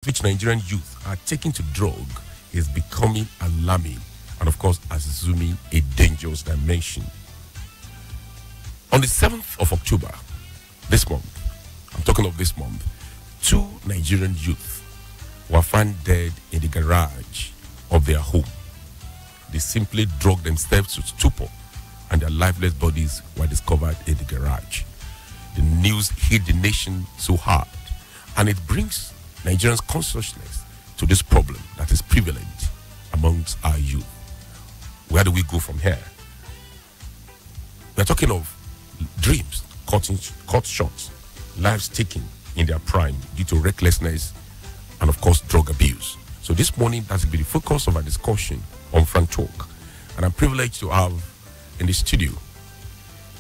which Nigerian youth are taking to drug is becoming alarming and, of course, assuming a dangerous dimension. On the 7th of October, this month, I'm talking of this month, 2 Nigerian youth were found dead in the garage of their home. They simply drugged themselves to stupor and their lifeless bodies were discovered in the garage. The news hit the nation so hard, and it brings Nigerians' consciousness to this problem that is prevalent amongst our youth. Where do we go from here? We're talking of dreams cut short, lives taken in their prime due to recklessness and, of course, drug abuse. So this morning, that will be the focus of our discussion on Frank Talk. And I'm privileged to have in the studio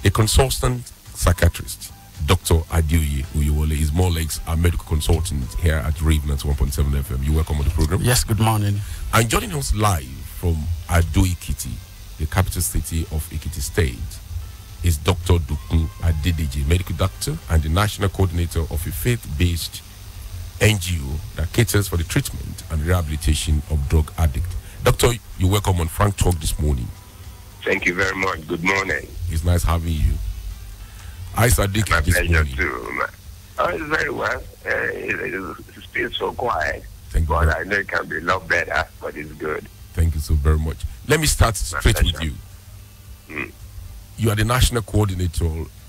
a consultant psychiatrist, Dr. Adeoye Uyewole. Is more like a medical consultant here at RAVE 1.7 FM. You're welcome on the program. Yes, good morning. And joining us live from Ado-Ekiti, the capital city of Ekiti State, is Dr. Dukun Adedeji, medical doctor and the national coordinator of a faith-based NGO that caters for the treatment and rehabilitation of drug addicts. Doctor, you're welcome on Frank Talk this morning. Thank you very much. Good morning. It's nice having you. I Sadiq My this pleasure morning. too. Oh, it's very well. It's still so quiet. Thank you. But I know it can be a lot better, but it's good. Thank you so very much. Let me start straight with you. You are the national coordinator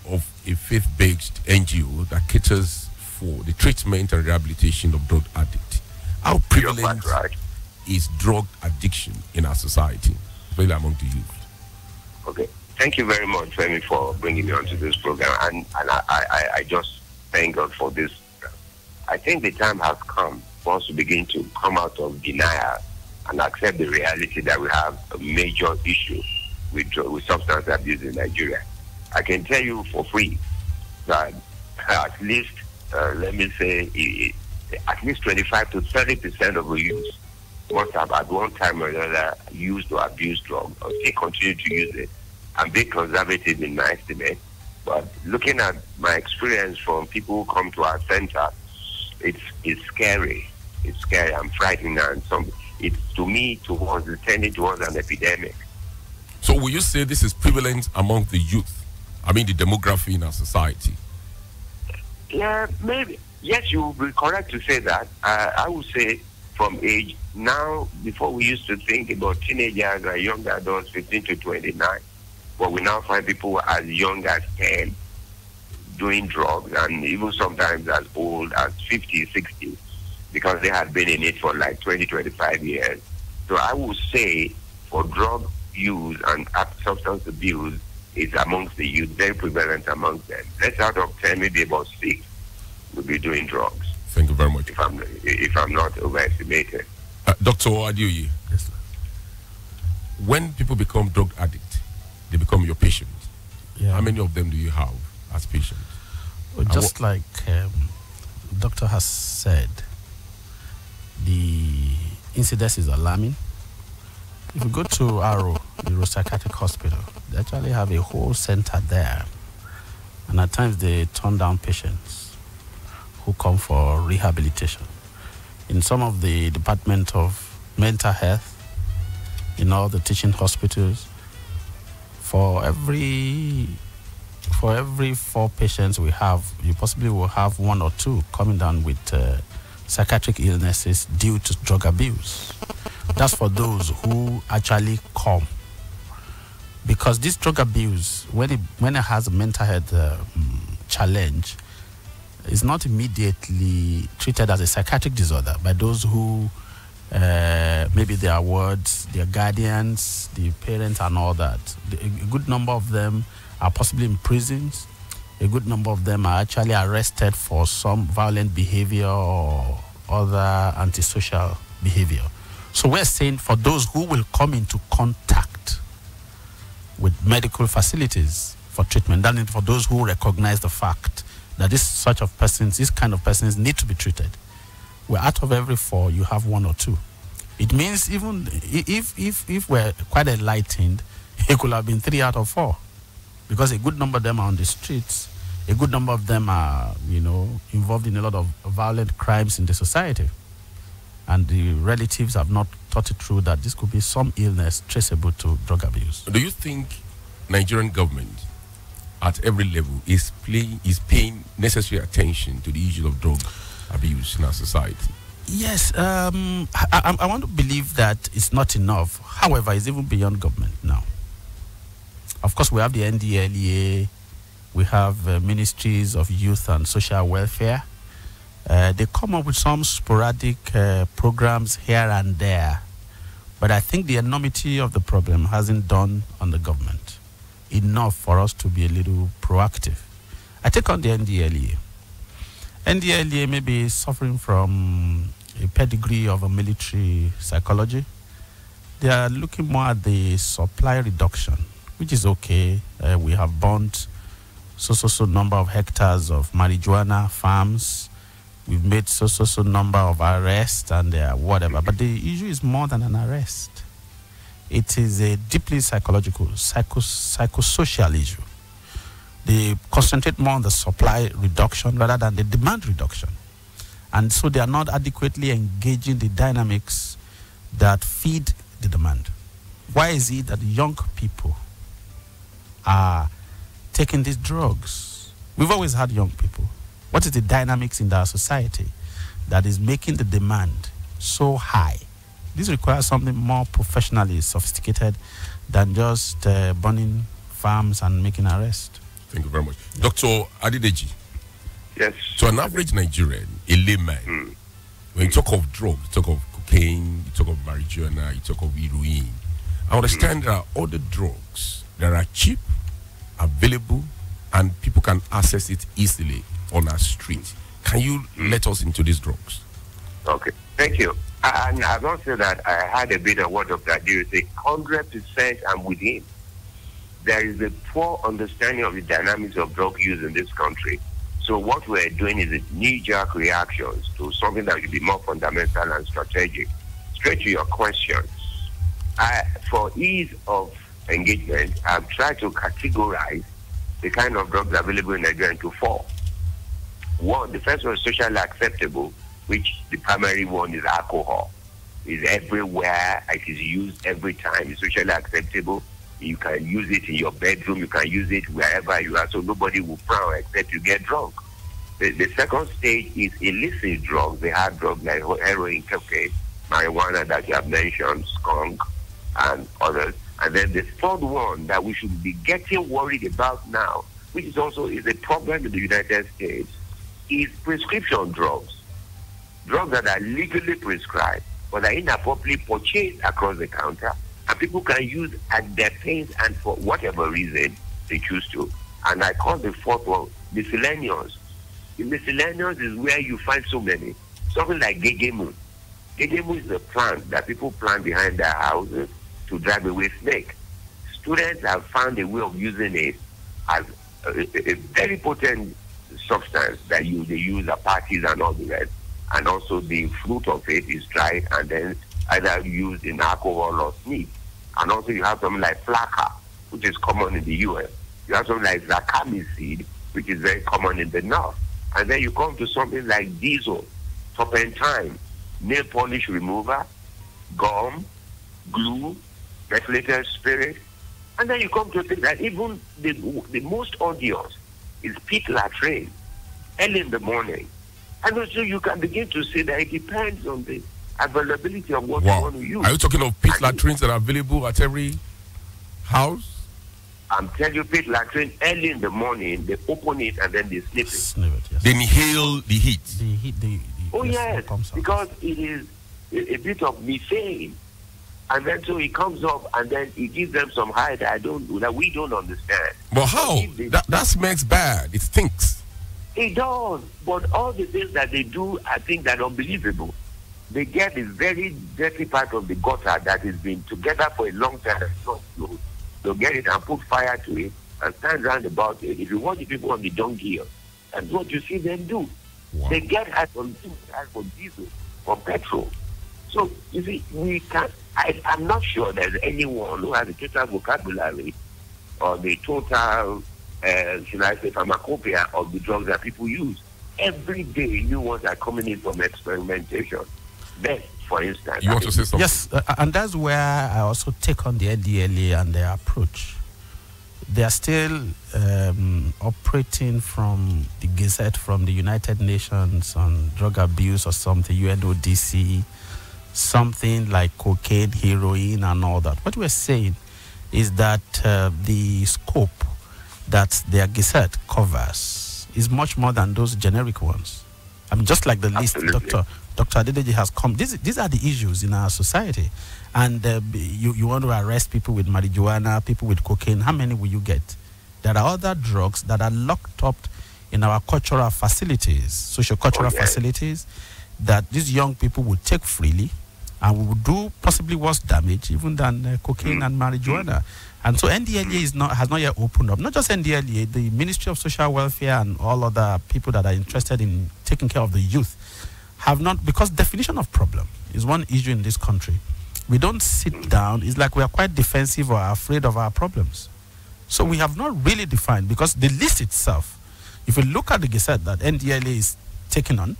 of a faith-based NGO that caters for the treatment and rehabilitation of drug addicts. How prevalent is drug addiction in our society, especially among the youth? Okay. Thank you very much, Femi, for bringing me onto this program. And I just thank God for this. I think the time has come for us to begin to come out of denial and accept the reality that we have a major issue with substance abuse in Nigeria. I can tell you for free that at least, let me say, at least 25 to 30% of the youth must have at one time or another used or abused drugs, or they continue to use it. I'm being conservative in my estimate, but looking at my experience from people who come to our center, it's scary. It's scary. I'm frightened, and it's to me it's tending towards an epidemic. So will you say this is prevalent among the youth? I mean, the demography in our society. Yeah, maybe. Yes, you will be correct to say that. I would say from age now, before we used to think about teenagers or young adults, 15 to 29, but we now find people as young as 10 doing drugs, and even sometimes as old as 50, 60, because they had been in it for like 20, 25 years. So I would say for drug use and substance abuse is amongst the youth, very prevalent amongst them. Let's out of 10, maybe about 6 will be doing drugs. Thank you very much. If I'm not overestimated. Dr. Adeoye, yes, sir. When people become drug addicts, they become your patients. Yeah. How many of them do you have as patients? Well, just like doctor has said, the incidence is alarming. If you go to RO, the Neuropsychiatric Hospital, they actually have a whole center there. And at times they turn down patients who come for rehabilitation. In some of the Department of Mental Health, in all the teaching hospitals, for every 4 patients we have, you possibly will have 1 or 2 coming down with psychiatric illnesses due to drug abuse. That's for those who actually come. Because this drug abuse, when it has a mental health challenge, is not immediately treated as a psychiatric disorder by those who maybe their wards, their guardians, the parents and all that. A good number of them are possibly in prisons. A good number of them are actually arrested for some violent behavior or other antisocial behavior. So we're saying for those who will come into contact with medical facilities for treatment, that is for those who recognize the fact that this kind of persons need to be treated. Where out of every 4, you have 1 or 2. It means even if we're quite enlightened, it could have been 3 out of 4. Because a good number of them are on the streets. A good number of them are, involved in a lot of violent crimes in the society. and the relatives have not thought it through that this could be some illness traceable to drug abuse. Do you think Nigerian government at every level is paying necessary attention to the issue of drug abuse in our society? Yes, I want to believe that it's not enough. However, it's even beyond government now. Of course, we have the NDLEA, we have ministries of youth and social welfare. They come up with some sporadic programs here and there. But I think the enormity of the problem hasn't done on the government enough for us to be a little proactive. I take on the NDLEA. NDLEA may be suffering from a pedigree of a military psychology. They are looking more at the supply reduction, which is okay. We have burnt so number of hectares of marijuana farms. We've made so number of arrests and whatever. But the issue is more than an arrest. It is a deeply psychological, psychosocial issue. They concentrate more on the supply reduction rather than the demand reduction. And so they are not adequately engaging the dynamics that feed the demand. Why is it that young people are taking these drugs? We've always had young people. What is the dynamics in our society that is making the demand so high? This requires something more professionally sophisticated than just burning farms and making arrests. Thank you very much. Dr. Adedeji. Yes. So an average Nigerian, a layman, when you talk of drugs, you talk of cocaine, you talk of marijuana, you talk of heroin, I understand there are other drugs that are cheap, available, and people can access it easily on our street. Can you let us into these drugs? Okay, thank you. And I must say that I had a bit of what Dr. Adiri said. 100% I'm with him. There is a poor understanding of the dynamics of drug use in this country. So what we're doing is a knee-jerk reactions to something that should be more fundamental and strategic. Straight to your questions. For ease of engagement, I've tried to categorize the kind of drugs available in Nigeria into four. One, the first one is socially acceptable, which the primary one is alcohol. It's everywhere. It is used every time. It's socially acceptable. You can use it in your bedroom. You can use it wherever you are. So nobody will frown except you get drunk. The second stage is illicit drugs. They have drugs like heroin, cocaine, marijuana that you have mentioned, skunk, and others. And then the third one that we should be getting worried about now, which is also a problem in the United States, is prescription drugs. Drugs that are legally prescribed, but are inappropriately purchased across the counter, and people can use at their pains and for whatever reason they choose to. And I call the fourth one miscellaneous. The miscellaneous is where you find so many. Something like gegemu. Gegemu is a plant that people plant behind their houses to drive away snake. Students have found a way of using it as a very potent substance that they use at parties and all the rest. And also the fruit of it is dried and then either used in alcohol or sneak. And also you have something like flakka, which is common in the US. You have something like zakami seed, which is very common in the north. And then you come to something like diesel, turpentine, nail polish remover, gum, glue, methylated spirit. And then you come to things that even the most odious is pit latrine, early in the morning. And also you can begin to see that it depends on the availability of what you want to use. Are you talking of pit latrines that are available at every house? I'm telling you, pit latrine, early in the morning, they open it and then they snip it. Yes. They inhale the heat. Yes, because it is a bit of methane. And then so it comes up and then it gives them some high that we don't understand. But how? That smells bad. It stinks. It does. But all the things that they do, I think that unbelievable. They get this very dirty part of the gutter that has been together for a long time and not closed. They'll get it and put fire to it and stand round about it. If you watch the people on the donkey, that's what you see them do. Wow. They get high from diesel, from petrol. So, you see, I'm not sure there's anyone who has a total vocabulary or the total, should I say, pharmacopoeia of the drugs that people use. Every day, new ones are coming in from experimentation. best, for instance. You want to say something? Yes, and that's where I also take on the NDLA and their approach. They are still operating from the Gazette from the United Nations on drug abuse or something, UNODC, something like cocaine, heroin, and all that. What we're saying is that the scope that their Gazette covers is much more than those generic ones. I mean, just like the list Dr. Adedeji has come. These are the issues in our society. And you want to arrest people with marijuana, people with cocaine. How many will you get? There are other drugs that are locked up in our cultural facilities, socio-cultural facilities, that these young people will take freely and will do possibly worse damage even than cocaine and marijuana. And so NDLA has not yet opened up. Not just NDLA, the Ministry of Social Welfare and all other people that are interested in taking care of the youth have not, because definition of problem is one issue in this country. We don't sit down. It's like we are quite defensive or afraid of our problems. So we have not really defined, because the list itself, if you look at the Gazette that NDLA is taking on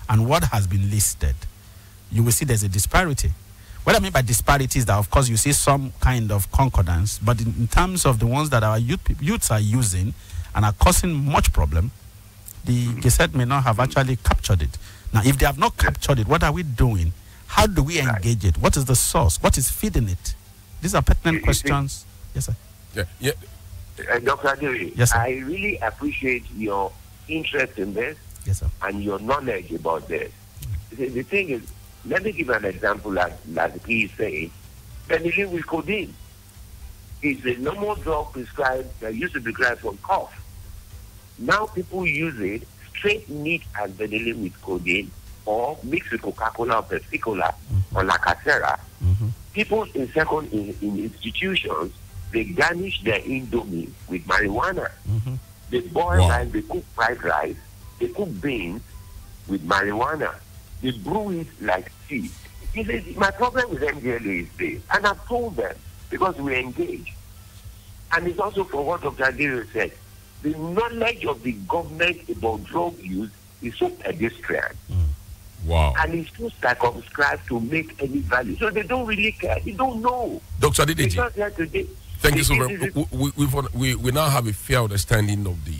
and what has been listed, you will see there's a disparity. What I mean by disparity is that, of course, you see some kind of concordance, but in terms of the ones that our youths are using and are causing much problem, the Gazette may not have actually captured it. Now, if they have not captured it, what are we doing? How do we engage it? What is the source? What is feeding it? These are pertinent questions. Yes, sir. Yeah. Dr. Adiri, yes, sir. I really appreciate your interest in this, yes, sir, and your knowledge about this. The thing is, let me give an example like he is saying. Benylin with codeine is a normal drug prescribed that used to be prescribed for cough. Now people use it straight neat as Benylin with codeine, or mixed with Coca-Cola or Pepsi-Cola or Lacasera. People in institutions, they garnish their Indomie with marijuana. They boil rice, they cook fried rice, they cook beans with marijuana. They brew it like tea. He says, my problem with MDLA is this, and I've told them, because we engage. And it's also for what Dr. Adiri said, the knowledge of the government about drug use is so pedestrian. Wow. And it's too circumscribed to make any value. So they don't really care. They don't know. Dr. Adedeji, thank you so very much. We now have a fair understanding of the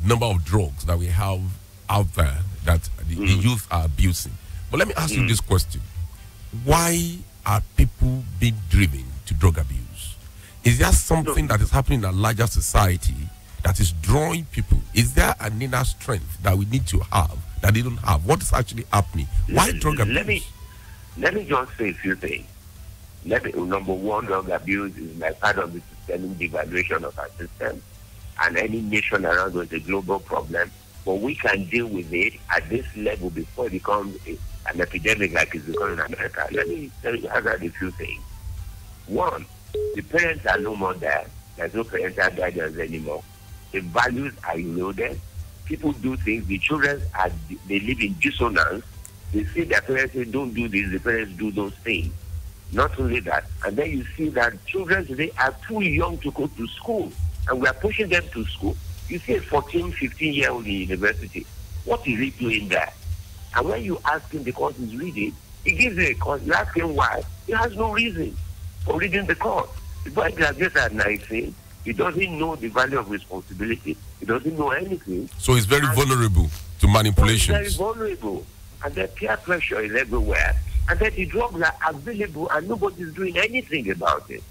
number of drugs that we have out there that the youth are abusing. But let me ask you this question. Why are people being driven to drug abuse? Is there something that is happening in a larger society that is drawing people? Is there an inner strength that we need to have that they don't have? What is actually happening? Why drug abuse? Let me just say a few things. Number one, drug abuse is like part of the systemic devaluation of our system, and any nation around us is a global problem. But we can deal with it at this level before it becomes an epidemic like it's becoming in America. Let me tell you a few things. One, the parents are no more there. There's no parental guidance anymore. The values are eroded. People do things. The children they live in dissonance. They see their parents say, don't do this. The parents do those things. Not only that, and then you see that children today are too young to go to school, and we are pushing them to school. You see a 14, 15-year-old in university. What is he doing there? And when you ask him the course he's reading, he gives you a course. You ask him why. He has no reason for reading the course. The boy graduates at 19. He doesn't know the value of responsibility. He doesn't know anything. So he's very vulnerable to manipulations. He's very vulnerable. And the peer pressure is everywhere. And then the drugs are available and nobody's doing anything about it.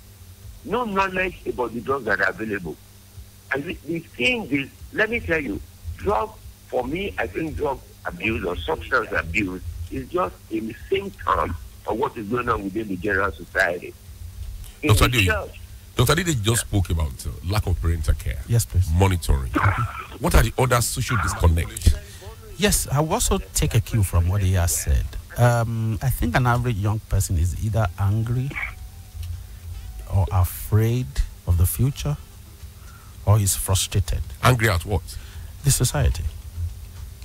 No knowledge about the drugs that are available. And the thing is, let me tell you, for me, I think drug abuse or substance abuse is just a symptom of what is going on within the general society. Dr. Adede just spoke about lack of parental care. Yes, please. Monitoring. What are the other social disconnects? Yes, I will also take a cue from what he has said. I think an average young person is either angry or afraid of the future, or is frustrated. Angry at what? The society.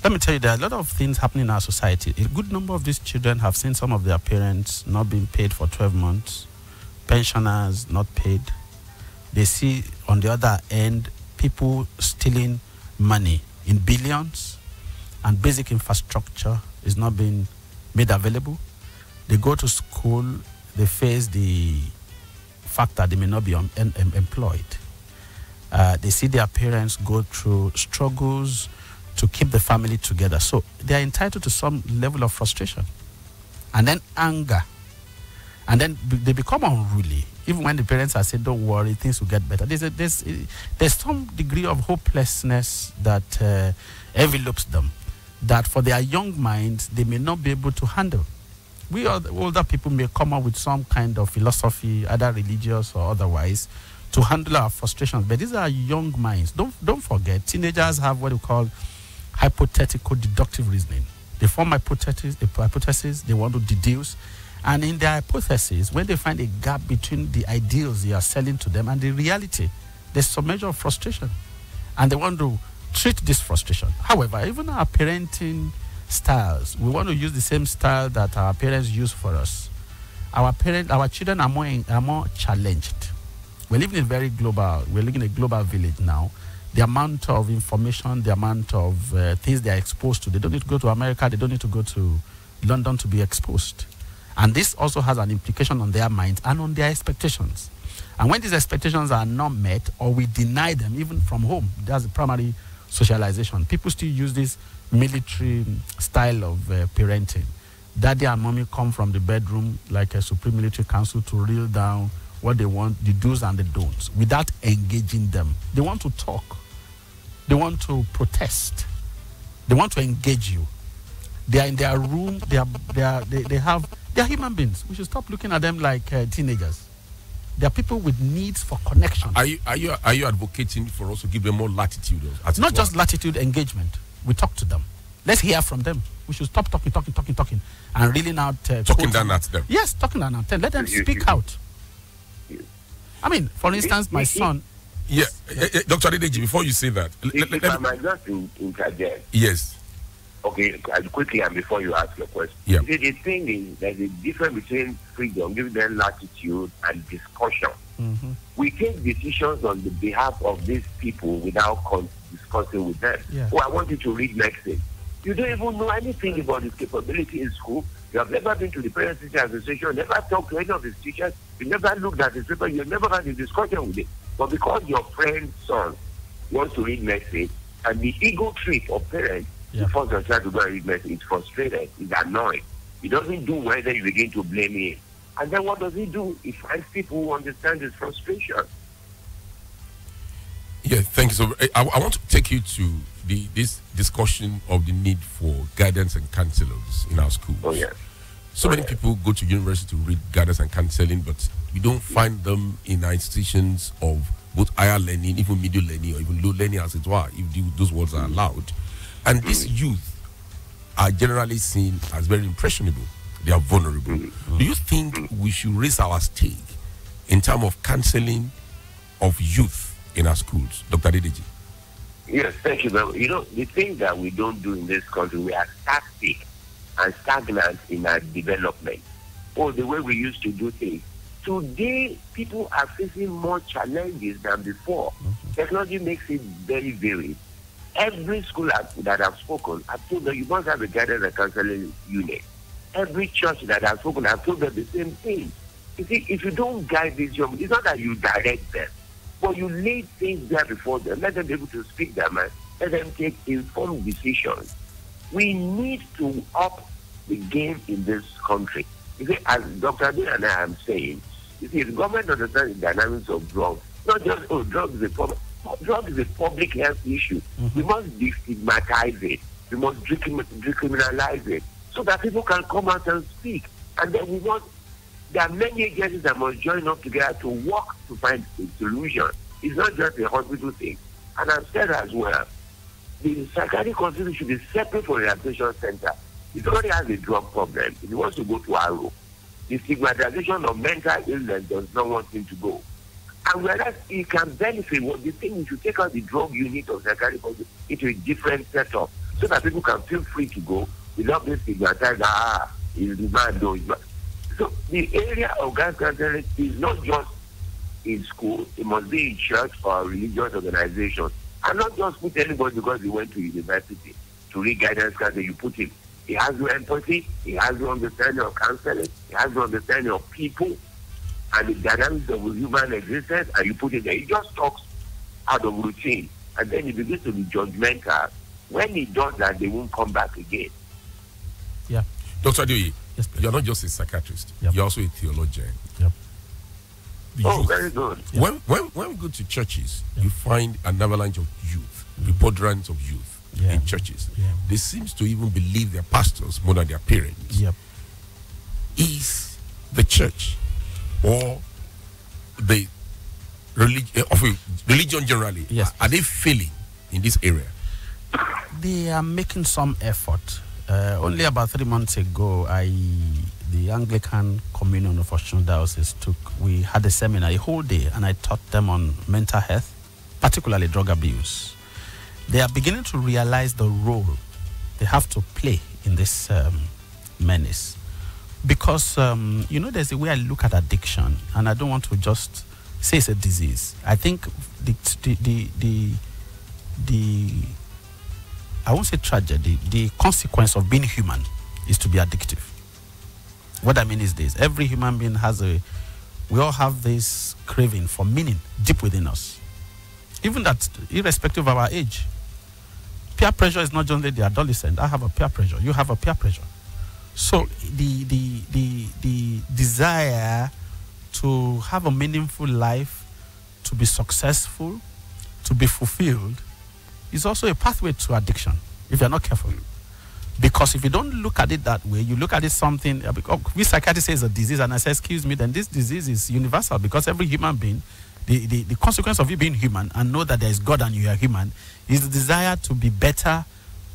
Let me tell you, there are a lot of things happening in our society. A good number of these children have seen some of their parents not being paid for 12 months, pensioners not paid. They see, on the other end, people stealing money in billions, and basic infrastructure is not being made available. They go to school, they face the fact that they may not be employed. They see their parents go through struggles to keep the family together. So they are entitled to some level of frustration. And then anger. And then they become unruly. Even when the parents are saying, don't worry, things will get better. There's some degree of hopelessness that envelopes them, that for their young minds, they may not be able to handle. We older people may come up with some kind of philosophy, either religious or otherwise, to handle our frustrations. But these are young minds. Don't forget, teenagers have what we call hypothetical deductive reasoning. They form hypothesis, they want to deduce. And in their hypothesis, when they find a gap between the ideals you are selling to them and the reality, there's some measure of frustration. And they want to treat this frustration. However, even our parenting styles, we want to use the same style that our parents use for us. Our children are more challenged. We're living in we're living in a global village now. The amount of information, the amount of things they are exposed to, they don't need to go to America, they don't need to go to London to be exposed. And this also has an implication on their minds and on their expectations. And when these expectations are not met, or we deny them even from home, that's the primary socialization. People still use this military style of parenting. Daddy and mommy come from the bedroom like a supreme military council to reel down what they want, the do's and the don'ts, without engaging them. They want to talk. They want to protest. They want to engage you. They are in their room. They are human beings. We should stop looking at them like teenagers. They are people with needs for connection. Are you advocating for us to give them more latitude? Not just latitude, engagement. We talk to them. Let's hear from them. We should stop talking, and really now talking down at them. Yes, talking down at them. Let them speak out. I mean, for instance, my son. Yeah, Dr. Adedeji, before you say that, if I might just interject. Yes. Okay, quickly, and before you ask your question. Yeah. The thing is, there's a difference between freedom, giving them latitude, and discussion. Mm-hmm. We take decisions on the behalf of these people without discussing with them. Yeah. Oh, I want you to read next thing. You don't even know anything about his capability in school. You have never been to the Parents-Teacher Association, never talked to any of his teachers, you never looked at his paper, you never had a discussion with him. But because your friend's son wants to read medicine, and the ego trip of parents, you force your child to go and read medicine, he's frustrated, he's annoyed. He doesn't do well, then you begin to blame him. And then what does he do? He finds people who understand his frustration. Yeah, thank you. So I want to take you to this discussion of the need for guidance and counselors in our schools. Oh, yeah. So many people go to university to read guidance and counseling, but we don't find them in our institutions of both higher learning, even middle learning, or even low learning, as it were, if those words are allowed. And these youth are generally seen as very impressionable. They are vulnerable. Do you think we should raise our stake in terms of counseling of youth in our schools, Dr. Adedeji? Yes, thank you very much. You know, the thing that we don't do in this country, we are static and stagnant in our development. Or the way we used to do things. Today, people are facing more challenges than before. Technology makes it very varied. Every school that I've spoken, I've told them you must have a guidance and counseling unit. Every church that I've spoken, I've told them the same thing. You see, if you don't guide these young, it's not that you direct them, but you lay things there before them, let them be able to speak their mind, let them take informed decisions. We need to up the game in this country. You see, as Dr. Adil and I am saying, you see, the government understands the dynamics of drugs. Not just, drugs is a problem. Drug is a public health issue. We must destigmatize it. We must decriminalize it so that people can come out and speak. And then there are many agencies that must join up together to work to find a solution. It's not just a hospital thing. And I've said as well, the psychiatric hospital should be separate from the rehabilitation center. It already has a drug problem. If he wants to go to RAVE, the stigmatization of mental illness does not want him to go. And whereas he can benefit, what the thing is, you take out the drug unit of psychiatric hospital into a different setup so that people can feel free to go without being stigmatized. He's the man, though. So the area of guidance counseling is not just in school, it must be in church or religious organization. And not just put anybody because he went to university to read guidance counseling, you put him. He has no empathy. He has no understanding of counseling. He has no understanding of people and the dynamics of human existence. And you put it there. He just talks out of routine. And then he begins to be judgmental. When he does that, they won't come back again. Yeah. Dr. Adeoye, yes, you're not just a psychiatrist. Yep. You're also a theologian. Yep. Oh, very good. When we go to churches, you find an avalanche of youth, preponderance of youth in churches. They seem to even believe their pastors more than their parents. Yep. Is the church or the religion generally, are they failing in this area? They are making some effort. Only about 3 months ago, the Anglican Communion of Osun Diocese we had a seminar, a whole day, and I taught them on mental health, particularly drug abuse. They are beginning to realize the role they have to play in this menace. Because, there's a way I look at addiction, and I don't want to just say it's a disease. I think I won't say tragedy, the consequence of being human is to be addictive. What I mean is this: every human being we all have this craving for meaning deep within us. Even that, irrespective of our age. Peer pressure is not only the adolescent. I have a peer pressure. You have a peer pressure. So the desire to have a meaningful life, to be successful, to be fulfilled, is also a pathway to addiction if you're not careful. Because if you don't look at it that way, you look at it something, we psychiatrists say it's a disease, and I say, excuse me, then this disease is universal, because every human being, the consequence of you being human and know that there is God and you are human is the desire to be better,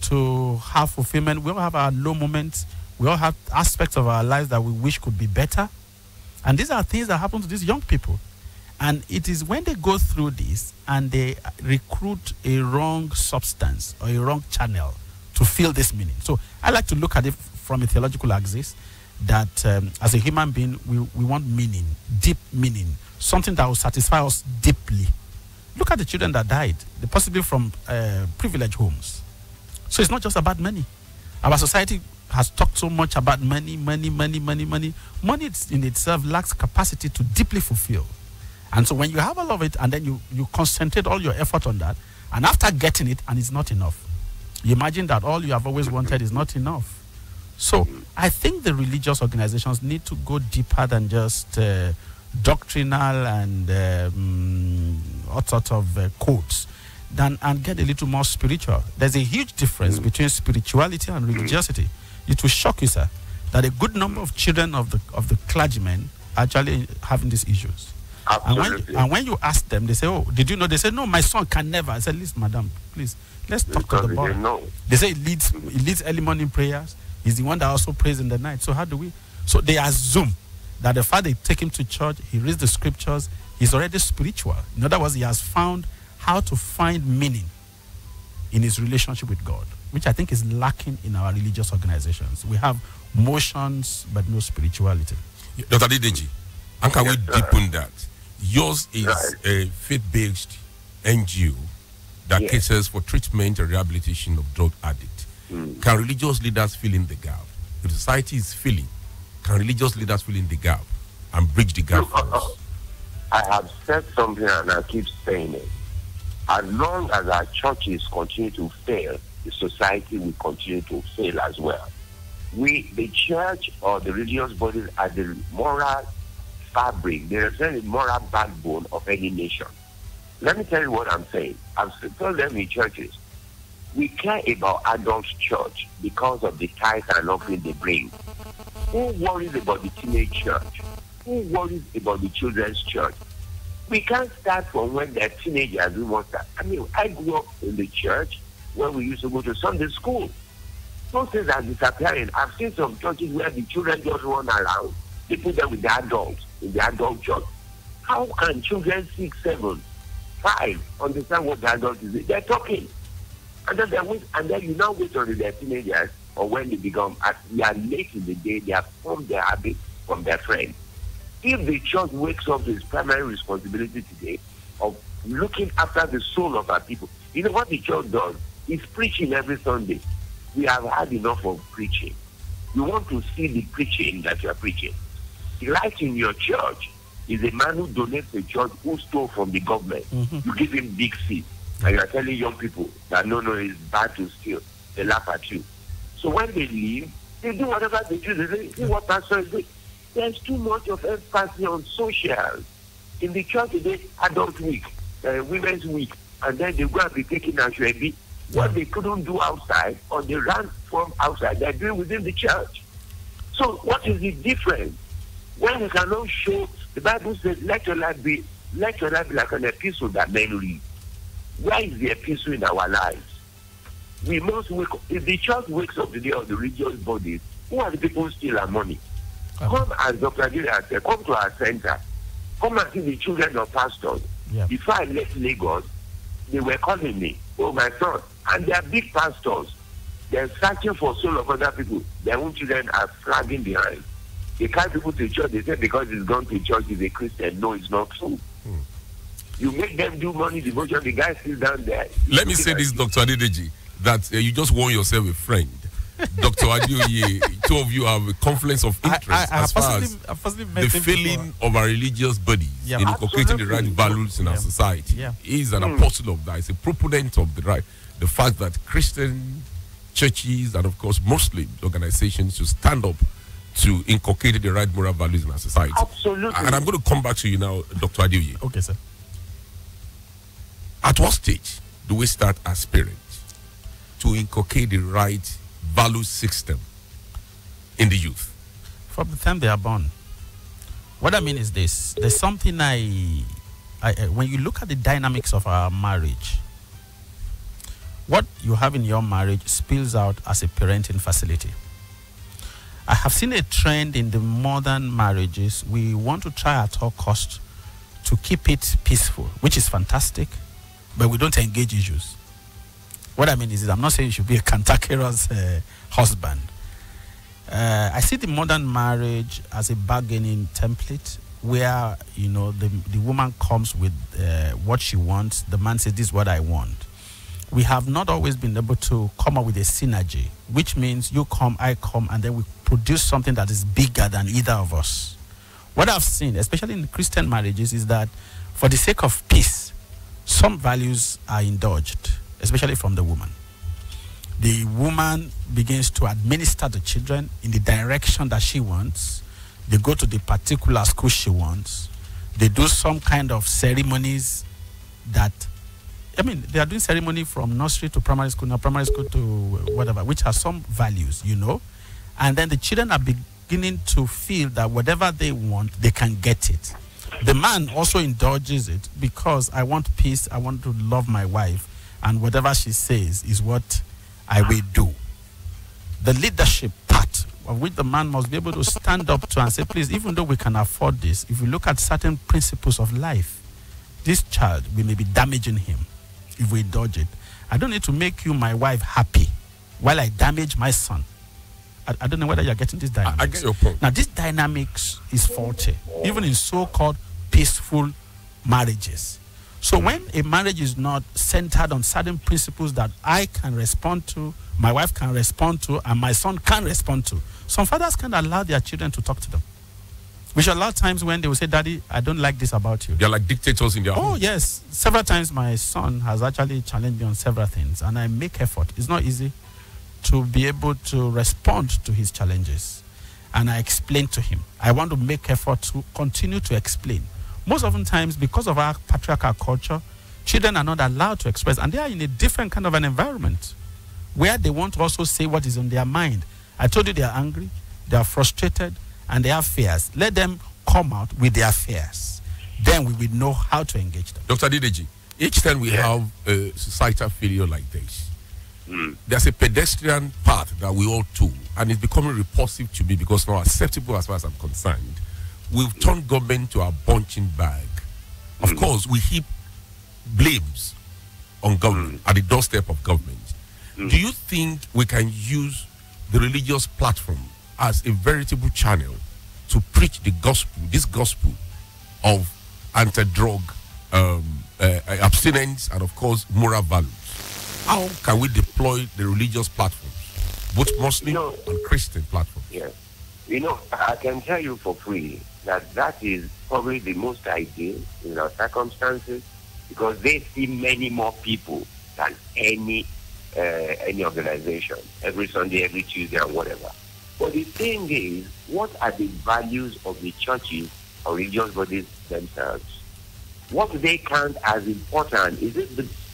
to have fulfillment. We all have our low moments. We all have aspects of our lives that we wish could be better. And these are things that happen to these young people. And it is when they go through this and they recruit a wrong substance or a wrong channel to feel this meaning. So I like to look at it from a theological axis, that as a human being, we want meaning, deep meaning, something that will satisfy us deeply. Look at the children that died, possibly from privileged homes. So it's not just about money. Our society has talked so much about money. Money in itself lacks capacity to deeply fulfill. And so when you have all of it and then you concentrate all your effort on that, and after getting it, and it's not enough, you imagine that all you have always wanted is not enough. So I think the religious organizations need to go deeper than just doctrinal and all sorts of quotes, and get a little more spiritual. There's a huge difference between spirituality and religiosity. It will shock you, sir, that a good number of children of the clergymen are actually having these issues. And when you ask them, they say, "Oh, did you know?" They say, "No, my son can never." I said, "Listen, madam, please, let's talk to the boy." They say it leads early morning prayers. He's the one that also prays in the night. So how do we? So they assume that the father take him to church, he reads the scriptures, he's already spiritual. In other words, he has found how to find meaning in his relationship with God, which I think is lacking in our religious organizations. We have motions, but no spirituality. Dr. Dideji, and can we deepen that? Yours is a faith-based NGO that caters for treatment and rehabilitation of drug addicts. Can religious leaders fill in the gap? If society is filling, can religious leaders fill in the gap and bridge the gap for us? I have said something and I keep saying it. As long as our churches continue to fail, the society will continue to fail as well. The church or the religious bodies are the moral fabric, they represent the moral backbone of any nation. Let me tell you what I'm saying. I've told them in churches, we care about adult church because of the tithes and offering they bring. Who worries about the teenage church? Who worries about the children's church? We can't start from when they're teenagers. We want that. I mean, I grew up in the church where we used to go to Sunday school. Those things are disappearing. I've seen some churches where the children just run around. They put them with the adults in the adult church. How can children 6, 7, 5 understand what the adult is? They're talking. And then you now wait until they're teenagers or when they become, they are late in the day, they have formed their habits from their friends. If the church wakes up to its primary responsibility today of looking after the soul of our people, you know what the church does? It's preaching every Sunday. we have had enough of preaching. You want to see the preaching that you are preaching. The right in your church is a man who donates a church who stole from the government. You give him big seats, and you are telling young people that no, it's bad to steal. They laugh at you. So when they leave, they do whatever they do. They say, see what pastor is doing. There's too much of emphasis on social. In the church today, adult week, women's week, and then they go and be taking actually what they couldn't do outside, or they ran from outside, they're doing within the church. So what is the difference? When you cannot show, the Bible says, let your life be like an epistle that men read. Where is the epistle in our lives? We must wake up. If the church wakes up today of the religious bodies, who are the people who steal our money? Come, as Dr. Adefila said, come to our center. Come and see the children of pastors. Before I left Lagos, they were calling me, oh my son, and they are big pastors. They're searching for soul of other people. Their own children are flagging behind. They carry people to church. They say because he's gone to church, he's a Christian. No, it's not true. You make them do morning devotion. The guy sits down there. Let me say this, Dr. Adedeji, that you just won yourself a friend. Dr. Adeoye, two of you have a confluence of interest as far as the feeling of our religious bodies in inculcating the right values in our society. He is an apostle of that. He's a proponent of the fact that Christian churches and, of course, Muslim organizations should stand up to inculcate the right moral values in our society. Absolutely. And I'm going to come back to you now, Dr. Adeoye. Okay, sir. At what stage do we start as parents to inculcate the right value system in the youth? From the time they are born. What I mean is this. There's something when you look at the dynamics of our marriage, what you have in your marriage spills out as a parenting facility. I have seen a trend in the modern marriages. We want to try at all costs to keep it peaceful, which is fantastic, but we don't engage issues. What I mean is, I'm not saying you should be a cantankerous husband. I see the modern marriage as a bargaining template where, the woman comes with what she wants. The man says, this is what I want. We have not always been able to come up with a synergy, which means you come, I come, and then we produce something that is bigger than either of us. What I've seen, especially in Christian marriages, is that for the sake of peace, some values are indulged, especially from the woman. The woman begins to administer the children in the direction that she wants. They go to the particular school she wants. They do some kind of ceremonies they are doing ceremony from nursery to primary school, now primary school to whatever, which has some values, And then the children are beginning to feel that whatever they want, they can get it. The man also indulges it because I want peace, I want to love my wife, and whatever she says is what I will do. The leadership part, of which the man must be able to stand up to and say, please, even though we can afford this, if we look at certain principles of life, this child, we may be damaging him if we indulge it. I don't need to make you, my wife, happy while I damage my son. I don't know whether you're getting this dynamics. I get your point. Now, this dynamics is faulty, even in so-called peaceful marriages. So when a marriage is not centered on certain principles that I can respond to, my wife can respond to, and my son can respond to, some fathers can't allow their children to talk to them. Which a lot of times when they will say, Daddy, I don't like this about you. They're like dictators in their home. Oh, yes. Several times my son has actually challenged me on several things, and I make effort. It's not easy to be able to respond to his challenges. And I explain to him. I want to make effort to continue to explain. Most often times, because of our patriarchal culture, children are not allowed to express, and they are in a different kind of an environment where they want to also say what is on their mind. I told you they are angry, they are frustrated, and they have fears. Let them come out with their fears. Then we will know how to engage them. Dr. Adedeji, each time we have a societal failure like this, there's a pedestrian path that we all took, and it's becoming repulsive to me because not acceptable as far as I'm concerned. We've turned government to a bunching bag. Of course, we heap blames on government, at the doorstep of government. Do you think we can use the religious platform as a veritable channel to preach the gospel, this gospel of anti-drug abstinence and, of course, moral values? How can we deploy the religious platforms both Muslim and Christian platforms. Yes. I can tell you for free that is probably the most ideal in our circumstances, because they see many more people than any organization, every Sunday, every Tuesday, and whatever. But the thing is, what are the values of the churches or religious bodies themselves? What do they count as important? Is it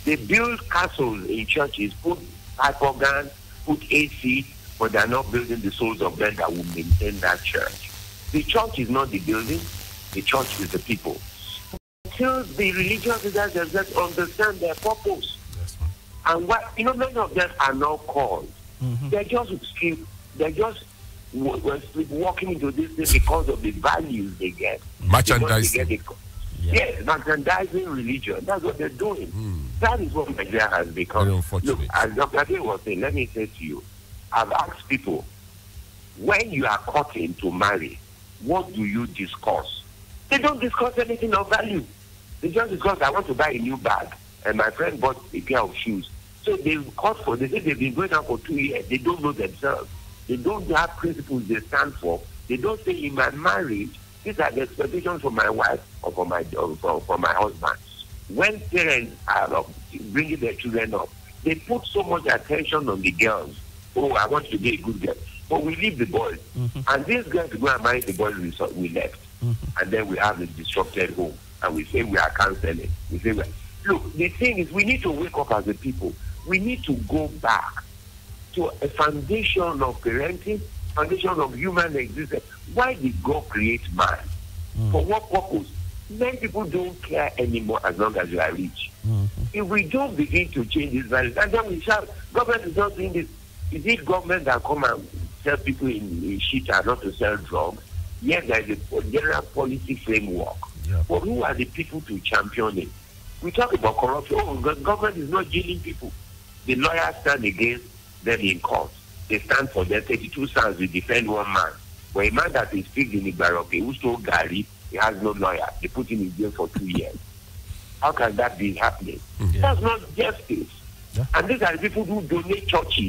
they build castles in churches, put pipe organs, put AC, but they are not building the souls of men that will maintain that church. The church is not the building, the church is the people. Until the religious leaders themselves understand their purpose. Yes, and what many of them are not called. Mm-hmm. They're just walking into this thing because of the values they get. Merchandising. Yes, merchandising religion. That's what they're doing. That is what Nigeria has become. Very unfortunate. Look, as Dr. Ade was saying, let me say to you, I've asked people, when you are courting to marry, what do you discuss? They don't discuss anything of value. They just discuss, I want to buy a new bag, and my friend bought a pair of shoes. So they say they've been going out for 2 years. They don't know themselves. They don't have principles they stand for. They don't say, in my marriage, these are the expectations for my wife or for my husband. When parents are bringing their children up, they put so much attention on the girls. Oh, I want to be a good girl. But we leave the boys. Mm-hmm. And these girls go and marry the boys we left. Mm-hmm. And then we have a disrupted home. And we say we are cancelling. Look, the thing is, we need to wake up as a people. We need to go back to a foundation of parenting, foundation of human existence. Why did God create man? For what purpose? Many people don't care anymore as long as you are rich. If we don't begin to change these values, and then we shout, government is not doing this. Is it government that come and tell people in Shita not to sell drugs? Yes, there is a general policy framework. Yeah. But who are the people to champion it? We talk about corruption. Oh, government is not jailing people. The lawyers stand against them in court. They stand for their 32 sons to defend one man. But a man that is fixed in Igbaroke, who stole Gary, he has no lawyer. They put him in jail for 2 years. How can that be happening? Yeah. That's not justice. Yeah. And these are the people who donate church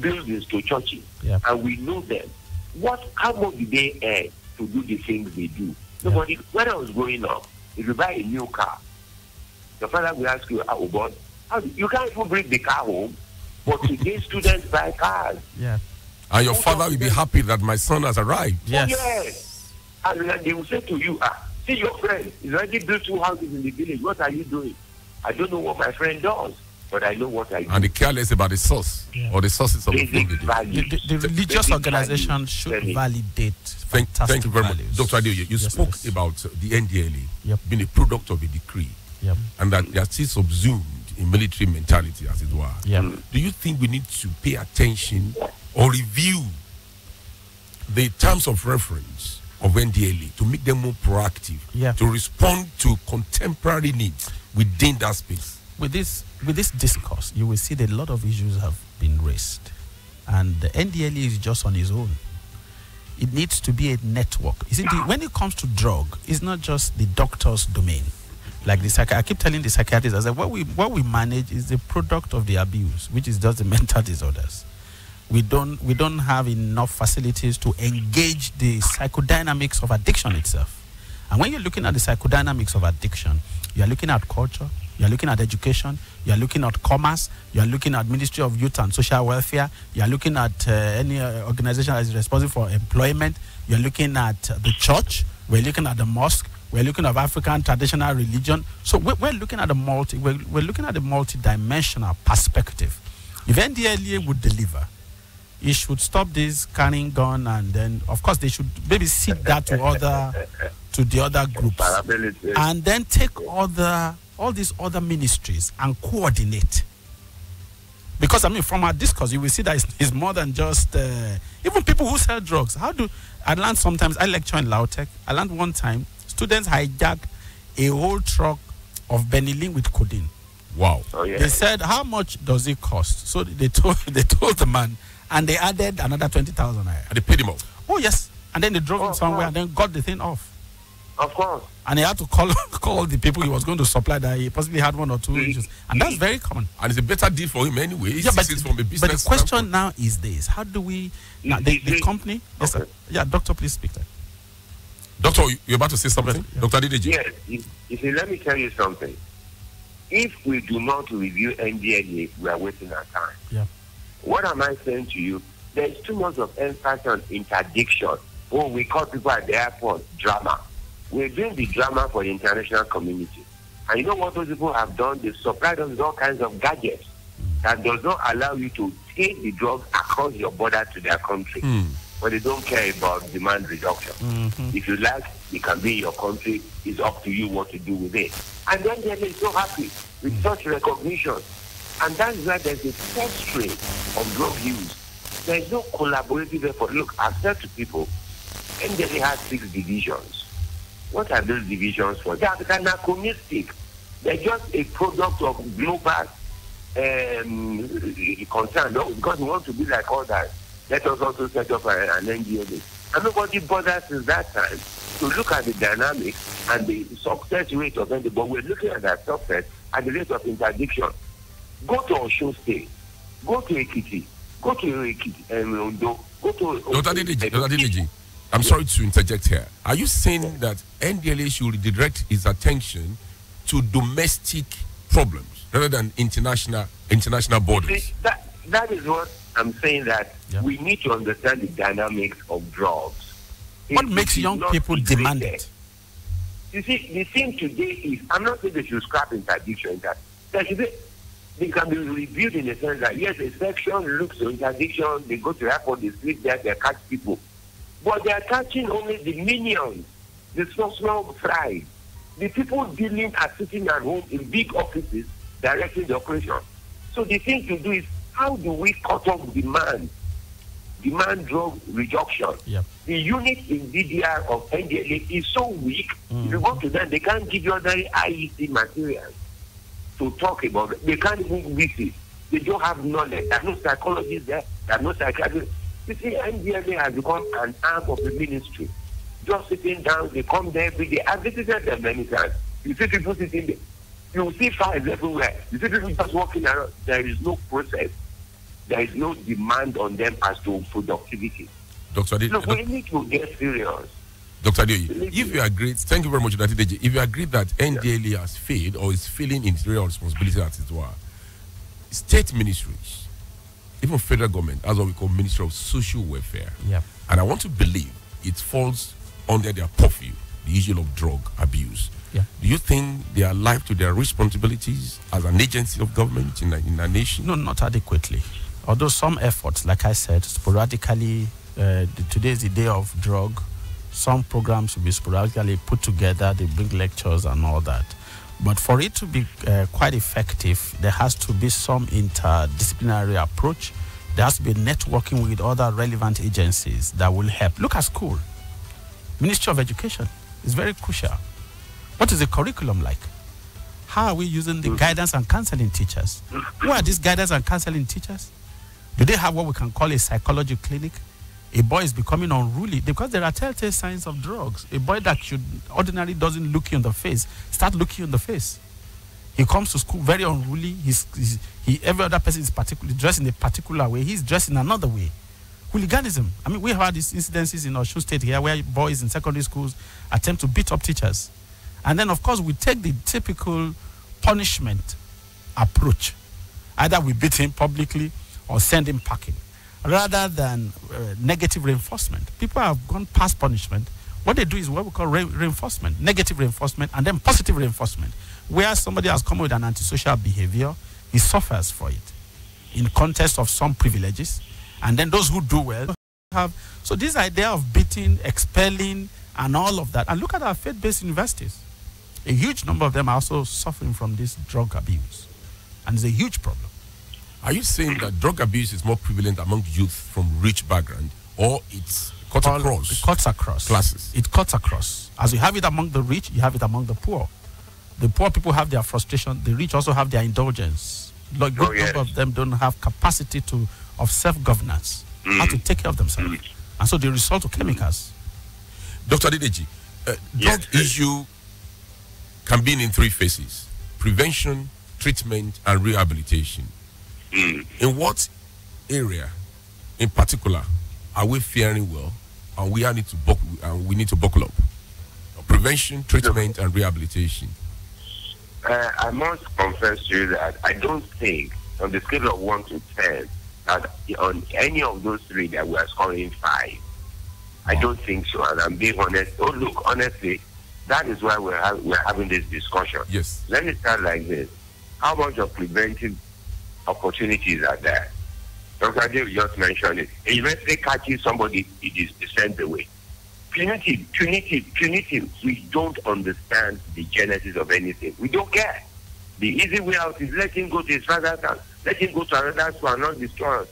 buildings to churches. Yeah. And we know them. How much do they earn to do the things they do? Nobody. When I was growing up, if you buy a new car, your father will ask you, you can't even bring the car home. But today students buy cars. Yeah. And your father will be happy that my son has arrived. Yes. Oh, yes. And then they will say to you, see your friend, he's already built 2 houses in the village. What are you doing? I don't know what my friend does, but I know what I do. And they care less about the source or the sources of the food. The religious organization should validate. Thank you very much. Dr. Ade, you spoke about the NDLA being a product of a decree and that they are still subsumed in military mentality, as it were. Do you think we need to pay attention or review the terms of reference of NDLA to make them more proactive, to respond to contemporary needs within that space? With this discourse, you will see that a lot of issues have been raised, and the NDLA is just on its own. It needs to be a network. You see, when it comes to drug, it's not just the doctor's domain. Like I keep telling the psychiatrists, I said, what we manage is the product of the abuse, which is just the mental disorders. We don't have enough facilities to engage the psychodynamics of addiction itself. And when you're looking at the psychodynamics of addiction, you're looking at culture, you're looking at education, you're looking at commerce, you're looking at Ministry of Youth and Social Welfare, you're looking at any organization that is responsible for employment, you're looking at the church, we're looking at the mosque, we're looking at African traditional religion. So we're looking at we're looking at a multi-dimensional perspective. If NDLA would deliver, it should stop this carrying gun, and then of course they should maybe seek that to the other groups, and then take all these other ministries and coordinate. Because from our discourse, you will see that it's more than just even people who sell drugs. I learned sometimes, I lecture in Lautech. I learned one time students hijacked a whole truck of benylin with codeine. Wow. Oh, yeah. They said, how much does it cost? So they told the man, and they added another 20,000 naira. And they paid him off. Oh yes. And then they drove him somewhere and then got the thing off. Of course. And he had to call the people he was going to supply that he possibly had 1 or 2 issues. And that's very common. And it's a better deal for him anyway. Yeah, but the question now is this. How do we... Now, the company... Yes, sir. Yeah, doctor, please speak there. Doctor, you're about to say something? Yeah. Dr. Adedeji? Yes. You see, let me tell you something. If we do not review NDLA, we are wasting our time. Yeah. What am I saying to you? There's too much of emphasis on interdiction. Oh, we call people at the airport drama. We're doing the drama for the international community. And you know what those people have done? They've supplied us with all kinds of gadgets that does not allow you to take the drug across your border to their country. But they don't care about demand reduction. If you like, it can be in your country. It's up to you what to do with it. And then they're so happy with such recognition. And that's why there's a fostering of drug use. There's no collaborative effort. Look, I've said to people, NDLA has 6 divisions. What are those divisions for? They are anachronistic. They're just a product of global concern. No, because we want to be like others. Let us also set up an NDLA. And nobody bothers since that time to look at the dynamics and the success rate of NDLA. But we're looking at that success at the rate of interdiction. Go to Osun State. Go to Ekiti. Go to Ondo. Go to... Dr. Adedeji, I'm sorry to interject here. Are you saying that NDLA should direct its attention to domestic problems rather than international borders? See, that is what I'm saying, that we need to understand the dynamics of drugs. What makes young people demand it? You see, the thing today is, I'm not saying they should scrap interdiction. They can be reviewed in the sense that, yes, a section looks to interdiction, they go to the airport, they sleep there, they catch people. But they are catching only the minions, the small fries. The people dealing are sitting at home in big offices directing the operation. So the thing to do is, how do we cut off demand drug reduction? Yep. The unit in DDR of NDLA is so weak, if you go to them, they can't give you ordinary IEC materials to talk about it. They can't even visit. They don't have knowledge. There are no psychologists there. There are no psychiatrists. You see, NDLA has become an arm of the ministry. Just sitting down, they come there every day. I've visited them many times. You see people sitting there. You will see files everywhere. You see people just walking around. There is no process. There is no demand on them as to productivity. Dr. Adedeji, look, we need to get serious. Dr. Adedeji, if you agree, thank you very much, Dr. Adedeji. If you agree that NDLA has failed or is failing in its real responsibility as it were, state ministries, even federal government, as what we call Ministry of Social Welfare, and I want to believe it falls under their purview, the issue of drug abuse. Do you think they are alive to their responsibilities as an agency of government in a nation? No, not adequately. Although some efforts, like I said, sporadically, today is the day of drug. Some programs will be sporadically put together. They bring lectures and all that. But for it to be quite effective, there has to be some interdisciplinary approach. There has to be networking with other relevant agencies that will help. Look at school. Ministry of Education is very crucial. What is the curriculum like? How are we using the guidance and counseling teachers? Who are these guidance and counseling teachers? Do they have what we can call a psychology clinic? A boy is becoming unruly because there are telltale signs of drugs. A boy that should ordinarily doesn't look you in the face, start looking you in the face. He comes to school very unruly. Every other person is particularly dressed in a particular way. He's dressed in another way. Hooliganism. I mean, we have had these incidences in Osun State here where boys in secondary schools attempt to beat up teachers. And then, of course, we take the typical punishment approach. Either we beat him publicly or send him packing, rather than negative reinforcement. People have gone past punishment. What they do is what we call reinforcement, negative reinforcement, and then positive reinforcement, where somebody has come with an antisocial behavior, he suffers for it in context of some privileges, and then those who do well have. So this idea of beating, expelling, and all of that, and look at our faith-based universities. A huge number of them are also suffering from this drug abuse, and it's a huge problem. Are you saying that drug abuse is more prevalent among youth from rich background, or it's cut across? It cuts across classes. It cuts across. As you have it among the rich, you have it among the poor. The poor people have their frustration. The rich also have their indulgence. Like good number of them don't have capacity of self-governance, how to take care of themselves, and so they resort to chemicals. Dr. Adedeji, Drug issue can be in 3 phases: prevention, treatment, and rehabilitation. In what area, in particular, are we faring well, and we need to buckle up? Prevention, treatment, and rehabilitation. I must confess to you that I don't think, on the scale of 1 to 10, that on any of those 3 that we are scoring 5. I don't think so, and I'm being honest. Oh, look, honestly, that is why we're having this discussion. Yes. Let me start like this. How much of preventive opportunities are there? Dr. Ade just mentioned it. A university catches somebody, it is sent away. Punitive. We don't understand the genesis of anything. We don't care. The easy way out is let him go to his father's house. Let him go to another school and not destroy us.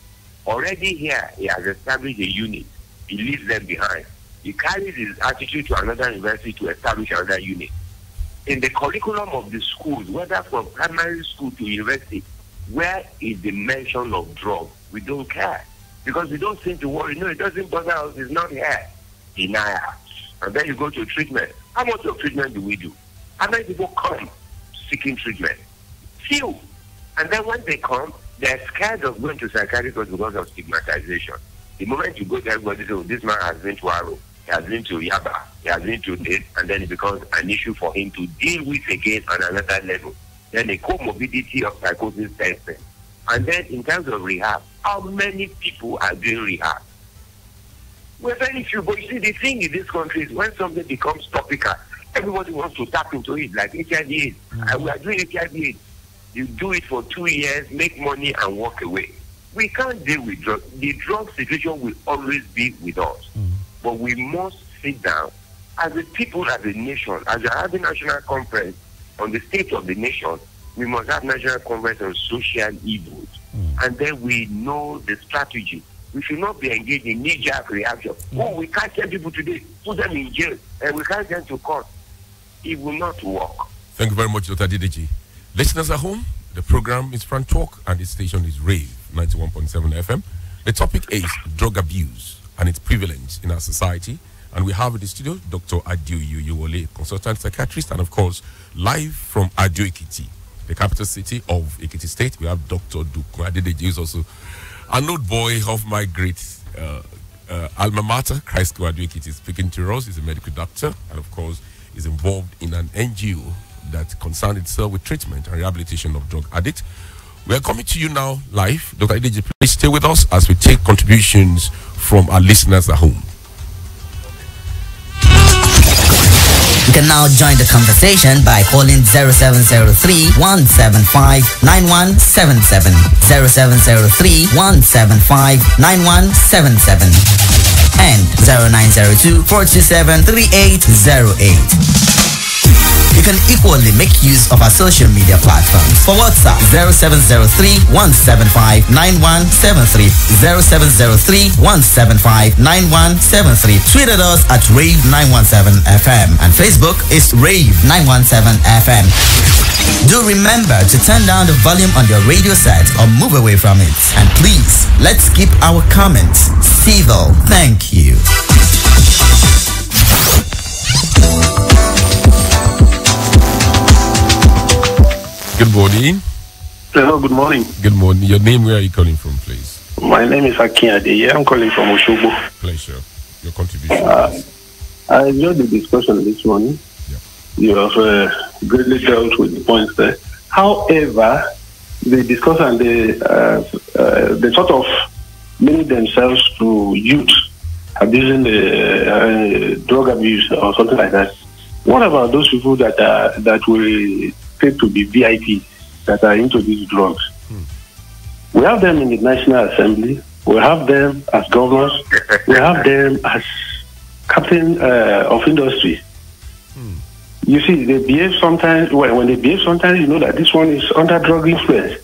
Already here, he has established a unit. He leaves them behind. He carries his attitude to another university to establish another unit. In the curriculum of the schools, whether from primary school to university, where is the mention of drugs? We don't care. Because we don't seem to worry. No, it doesn't bother us. It's not here. Denial. And then you go to treatment. How much of treatment do we do? How many people come seeking treatment? Few. And then when they come, they're scared of going to psychiatrists because of stigmatization. The moment you go to everybody, say, oh, this man has been to RAVE, he has been to Yaba, he has been to this, and then it becomes an issue for him to deal with again on another level. Then the comorbidity of psychosis testing. And then in terms of rehab, how many people are doing rehab? We're very few, but you see, the thing in this country is when something becomes topical, everybody wants to tap into it, like HIV/AIDS. And we are doing HIV/AIDS. You do it for 2 years, make money, and walk away. We can't deal with drugs. The drug situation will always be with us. But we must sit down as a people, as a nation, as you're having national conference on the state of the nation, we must have national conference on social evils. And then we know the strategy. We should not be engaged in knee-jerk reaction. Oh, we can't tell people today, put them in jail, and we can't send to court. It will not work. Thank you very much, Dr. Adedeji. Listeners at home, the program is Front Talk, and the station is RAVE 91.7 FM. The topic is drug abuse and its prevalence in our society. And we have in the studio Dr. Adeoye Oyewole, consultant psychiatrist, and of course, live from Ado Ekiti, the capital city of Ekiti State. We have Dr. Dukun Adedeji, who's also an old boy of my great alma mater, Christ Ado Ekiti, speaking to us. He's a medical doctor, and of course, is involved in an NGO that concerns itself with treatment and rehabilitation of drug addicts. We are coming to you now live. Dr. Adedeji, please stay with us as we take contributions from our listeners at home. You can now join the conversation by calling 0703-175-9177, 0703-175-9177, and 0902-427-3808. You can equally make use of our social media platforms. For WhatsApp, 0703-175-9173, 0703-175-9173. Tweet at us at RAVE917FM, and Facebook is RAVE917FM. Do remember to turn down the volume on your radio set or move away from it. And please, let's keep our comments civil. Thank you. Good morning. Hello, good morning. Good morning. Your name, where are you calling from, please? My name is Akin Adeye. I'm calling from Oshogbo. Pleasure. Your contribution. I enjoyed the discussion this morning. Yeah. You have greatly dealt with the points there. However, the discussion, they sort of limit themselves to youth abusing the drug abuse or something like that. What about those people that will take to be VIP that are into these drugs? We have them in the National Assembly. We have them as governors. We have them as captain of industry. You see, they behave sometimes. When they behave sometimes, you know that this one is under drug influence.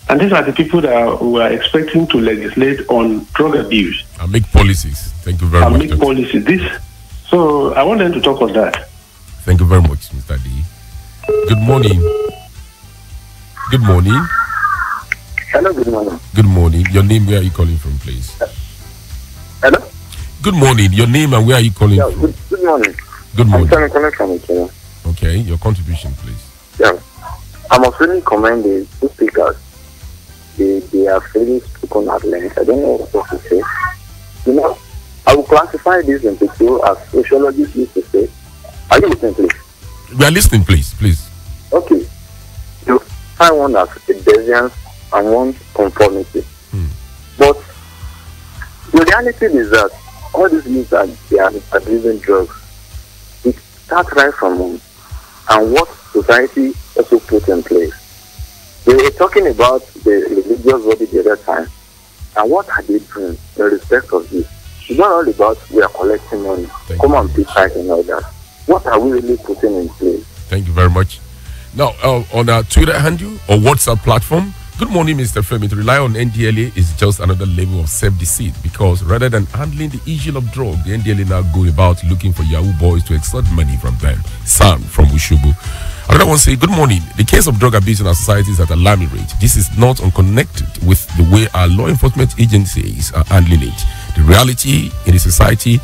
And these are the people that we are expecting to legislate on drug abuse and make policies. Thank you very much. And make policies. So I want them to talk on that. Thank you very much, Mr. D. Good morning. Good morning. Hello, good morning. Good morning. Your name, where are you calling from, please? Hello? Good morning. Your name and where are you calling from? Good good morning. Good morning. I'm calling from Kenya. Okay, your contribution, please. Yeah. I must really commend the two speakers. They are really spoken at length. I don't know what to say. You know, I will classify this into two, as sociologists used to say. Are you listening, please? We are listening, please. Okay. You find one as a deviance and one conformity. But the reality is that all these youths they are abusing drugs. It starts right from home and what society also put in place. They were talking about the religious body the other time. And what are they doing in respect of this? It's not all about we are collecting money. Come on, be tight and all that. What are we really putting in place? Thank you very much. Now, on our Twitter handle or WhatsApp platform, good morning, Mr. Femi. To rely on NDLA is just another level of self-deceit because rather than handling the issue of drug, the NDLA now go about looking for Yahoo boys to extort money from them. Sam from Ushubu. Another one say, good morning. The case of drug abuse in our society is at alarming rate. This is not unconnected with the way our law enforcement agencies are handling it. The reality in the society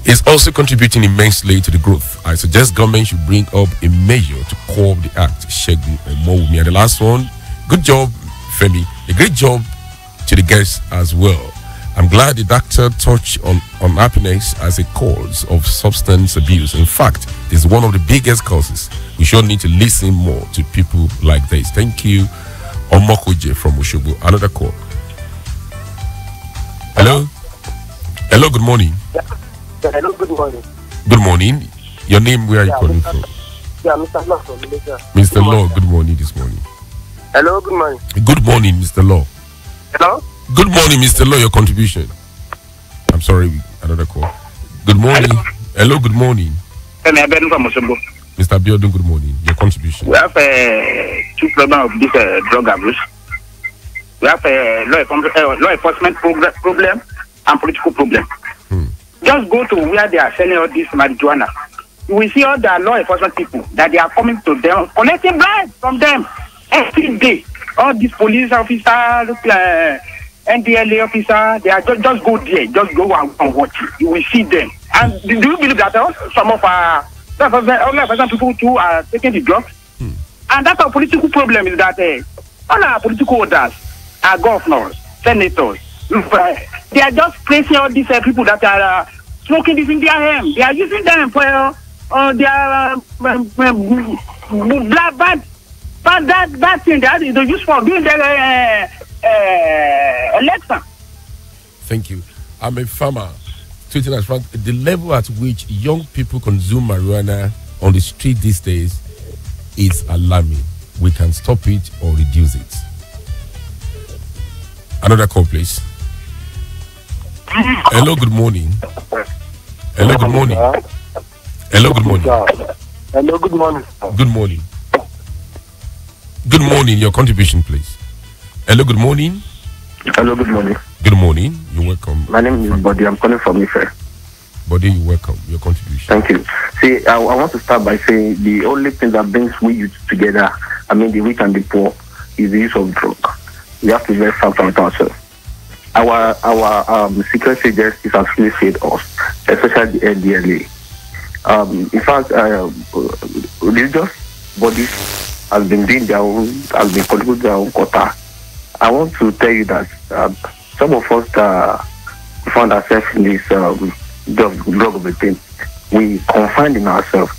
is also contributing immensely to the growth. I suggest government should bring up a measure to curb the act. Shegun Omowumi. And the last one, good job, Femi. A great job to the guests as well. I'm glad the doctor touched on happiness as a cause of substance abuse. In fact, it's one of the biggest causes. We sure need to listen more to people like this. Thank you, Omokoje from Ushubu. Another call. Hello? Hello, good morning. Hello, good morning. Good morning. Your name, where are you calling from? Yeah, Mr. Law from Malaysia. Mr. Law, good morning this morning. Hello, good morning. Good morning, Mr. Law. Hello? Good morning, Mr. Law, your contribution. I'm sorry, another call. Good morning. Hello, good morning. Femi Adefila from Osogbo. Mr. Biodun, good morning. Your contribution. We have two problems of this drug abuse. We have a law enforcement problem and political problem. Just go to where they are selling all this marijuana. You will see all the law enforcement people that they are coming to them, collecting bribes from them every day. All these police officers, NDLA officers, they are just go there, just go and watch it. You will see them. And do you believe that some of our law enforcement people too are taking the drugs? And that's our political problem is that all our political orders, our governors, senators, they are just placing all these people that are smoking this in their hand. They are using them for their bad thing that they use for doing their election. Thank you. I'm a farmer. Tweeting as front, the level at which young people consume marijuana on the street these days is alarming. We can stop it or reduce it. Another call, please. Hello, good morning. Hello, good morning. Hello, good morning. Hello, good morning. Good morning. Good morning. Your contribution, please. Hello, good morning. Hello, good morning. Good morning. You're welcome. My name is Body. I'm calling from Ife. Body, you're welcome. Your contribution. Thank you. See, I want to start by saying the only thing that brings we youth together, I mean the rich and the poor, is the use of drug. We have to be very frank with ourselves. Our secret agencies have really failed us, especially the NDLA. In fact, religious bodies have been doing their own, have been contributing their own quota. I want to tell you that some of us found ourselves in this drug of a thing. We confined in ourselves.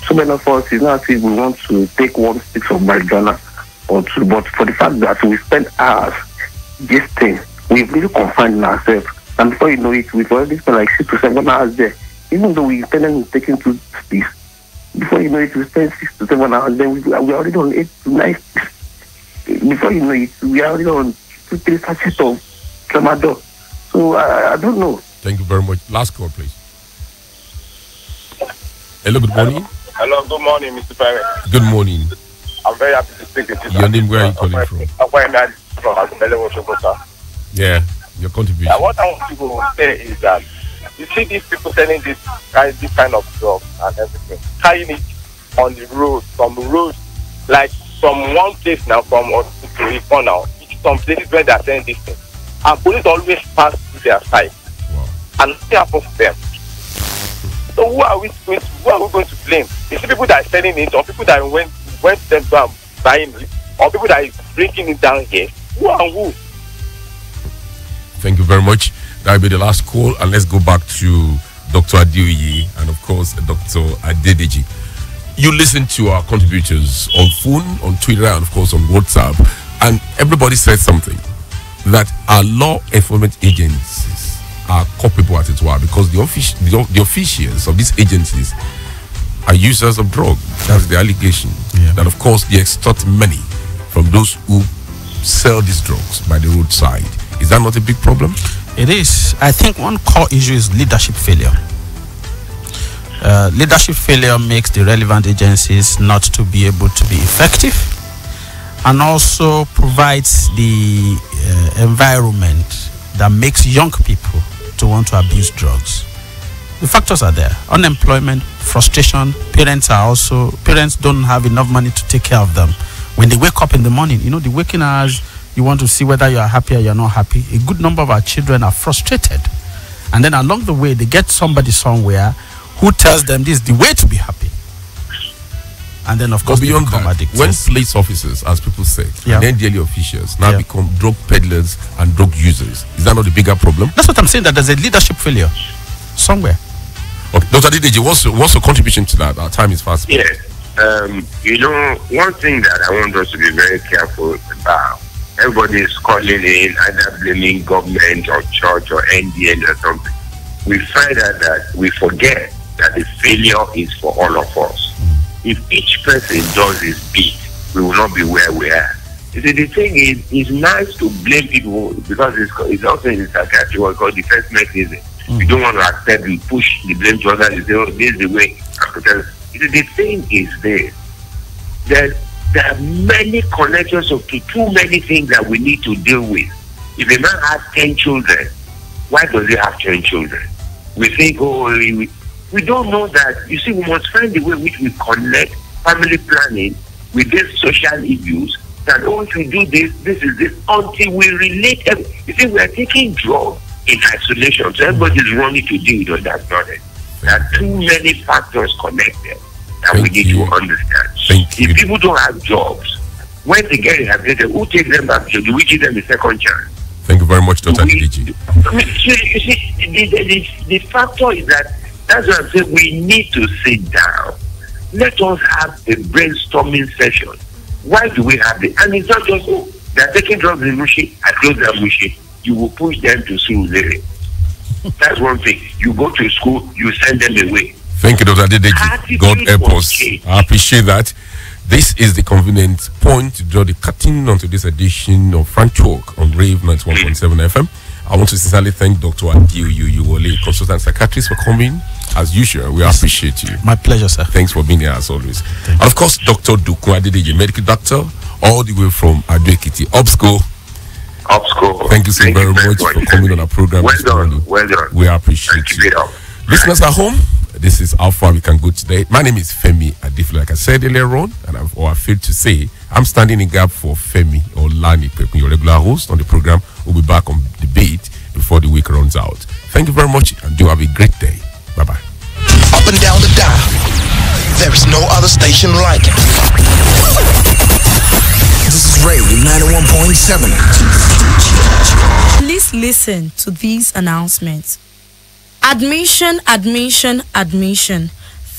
So many of us, it's not as if we want to take 1 stick of marijuana or two, but for the fact that we spend hours this thing, we've really confined in ourselves. And before you know it, we've already spent like 6 to 7 hours there. Even though we intended on taking 2 sticks, before you know it, we spend 6 to 7 hours, then we're already on 8 to 9 sticks. Before you know it, we are already on 2-3 sachets of tramadol. So I don't know. Thank you very much. Last call, please. Hello, good morning. Hello, good morning, Mr. Parent. Good morning. I'm very happy to speak with you. Your name, where are you calling from? Yeah, your contribution. What I want to say is that you see these people selling this kind of drugs and everything, carrying it on the road, from roads, like from one place now, from to Ipo now, it's some places where they are selling this thing. And police always pass through their side. Wow. And what happens to them? So who are we going to blame? Is it people that are selling it, or people that went them down buying it, or people that is bringing it down here? Who and who? Thank you very much. That will be the last call, and let's go back to Dr. Adeoye and of course Dr. Adedeji. You listen to our contributors on phone, on Twitter, and of course on WhatsApp, and everybody said something that our law enforcement agencies are culpable, as it were, because the officials of these agencies are users of drugs. That's the allegation. That of course they extort money from those who sell these drugs by the roadside. Is that not a big problem? It is. I think one core issue is leadership failure. Leadership failure makes the relevant agencies not to be able to be effective, and also provides the environment that makes young people to want to abuse drugs. The factors are there: unemployment, frustration. Parents don't have enough money to take care of them. When they wake up in the morning, the waking hours, you want to see whether you are happy or you're not happy. A good number of our children are frustrated, and then along the way they get somebody somewhere who tells them this is the way to be happy, and then of course they become addicted. When police officers, as people say, and then daily officials now become drug peddlers and drug users, is that not the bigger problem? That's what I'm saying, that there's a leadership failure somewhere. Okay, Dr. Adedeji, what's your contribution to that? Our time is fast. Yes. One thing that I want us to be very careful about, everybody is calling in, either blaming government or church or NDN or something. We find out that we forget that the failure is for all of us. If each person does his bit, we will not be where we are. You see, the thing is, it's nice to blame people because it's also in the psychiatry what called defense mechanism. You don't want to accept, you push the blame to others, you say, oh, this is the way. The thing is this: there are many connections to too many things that we need to deal with. If a man has 10 children, why does he have 10 children? We think, we don't know that. You see, we must find the way which we connect family planning with these social issues. That if we do this is this, until we relate. You see, we are taking drugs in isolation, so everybody's running to deal with that's not it. There are too many factors connected that we need to understand. If people don't have jobs, when they get rehabilitated, who takes them back? Do we give them a second chance? Thank you very much, Dr. Adedeji. You see, the factor is that's what I'm saying. We need to sit down. Let us have a brainstorming session. Why do we have it? And it's not just, they're taking drugs in Mushi, I close their Mushi. You will push them to Surulere. That's one thing. You go to school, you send them away. Thank you, Dr. Adedeji. God help us. I appreciate that. This is the convenient point to draw the curtain onto this edition of Frank Talk on RAVE 91.7 FM. I want to sincerely thank Dr. Adeoye, consultant psychiatrist, for coming. As usual, we appreciate you. My pleasure, sir. Thanks for being here as always. And of course, Dr. Dukun Adedeji, medical doctor, all the way from Ado-Ekiti, Upsco. Thank you so very much for coming on our program. Well done. We appreciate you. Listeners at home, this is how far we can go today. My name is Femi Adefila. Like I said earlier on, and I failed to say, I'm standing in gap for Femi Olanipekun, your regular host on the program. We'll be back on debate before the week runs out. Thank you very much, and do have a great day. Bye-bye. Up and down the dial, there is no other station like it. This is RAVE 91.7. Please listen to these announcements. Admission.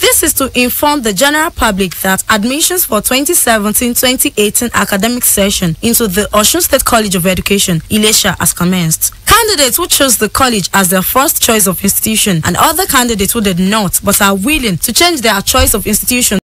This is to inform the general public that admissions for 2017-2018 academic session into the Osun State College of Education, Ilesha, has commenced. Candidates who chose the college as their first choice of institution and other candidates who did not but are willing to change their choice of institution